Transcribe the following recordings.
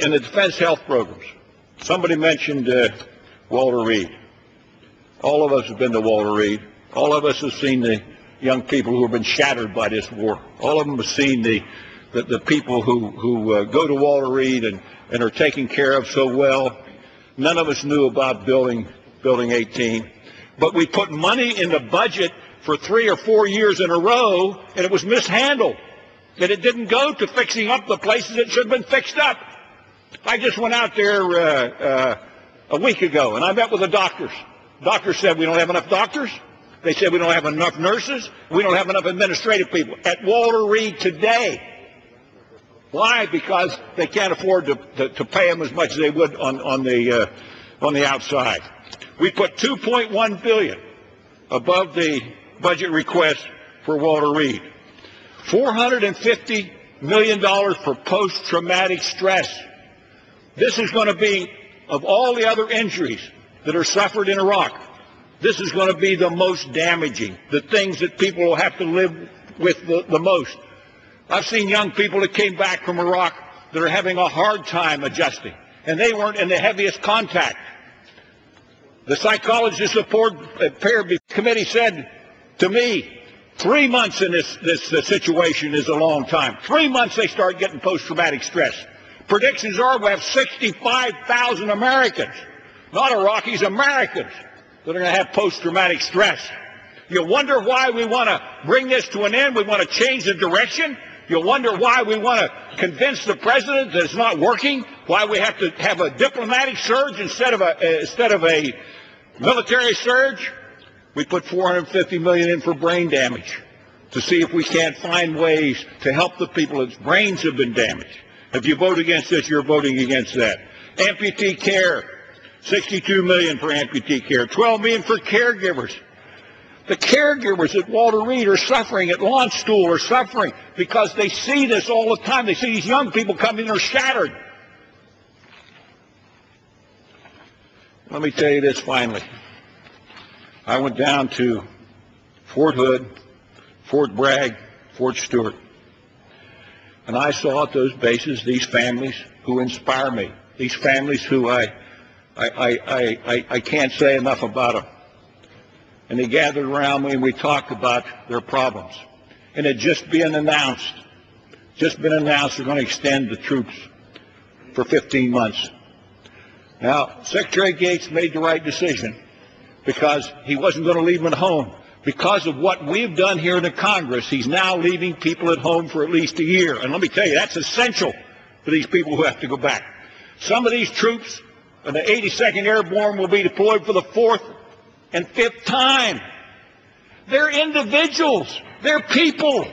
In the defense health programs, somebody mentioned Walter Reed. All of us have been to Walter Reed. All of us have seen the young people who have been shattered by this war. All of them have seen the people who go to Walter Reed and are taken care of so well. None of us knew about building 18, but we put money in the budget for 3 or 4 years in a row, and it was mishandled. And it didn't go to fixing up the places it should have been fixed up. I just went out there a week ago, and I met with the doctors. Doctors said we don't have enough doctors. They said we don't have enough nurses. We don't have enough administrative people at Walter Reed today. Why? Because they can't afford to pay them as much as they would on the outside. We put $2.1 billion above the budget request for Walter Reed. $450 million for post-traumatic stress. This is going to be, of all the other injuries that are suffered in Iraq, this is going to be the most damaging, the things that people will have to live with the most. I've seen young people that came back from Iraq that are having a hard time adjusting, and they weren't in the heaviest contact. The psychologist support committee said to me, 3 months in this situation is a long time. 3 months they start getting post-traumatic stress. Predictions are we'll have 65,000 Americans, not Iraqis, Americans, that are going to have post-traumatic stress. You wonder why we want to bring this to an end. We want to change the direction. You wonder why we want to convince the president that it's not working, why we have to have a diplomatic surge instead of a military surge. We put $450 million in for brain damage to see if we can't find ways to help the people whose brains have been damaged. If you vote against this, you're voting against that. Amputee care, $62 million for amputee care, $12 million for caregivers. The caregivers at Walter Reed are suffering, at Launch Stool are suffering because they see this all the time. They see these young people come in, they're shattered. Let me tell you this finally. I went down to Fort Hood, Fort Bragg, Fort Stewart, and I saw at those bases these families who inspire me, these families who I can't say enough about them. And they gathered around me and we talked about their problems. And it had just been announced they're going to extend the troops for 15 months. Now, Secretary Gates made the right decision because he wasn't going to leave them at home. Because of what we've done here in the Congress, he's now leaving people at home for at least a year. And let me tell you, that's essential for these people who have to go back. Some of these troops, the 82nd Airborne, will be deployed for the 4th and 5th time. They're individuals. They're people.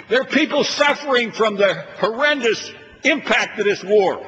They're people suffering from the horrendous impact of this war.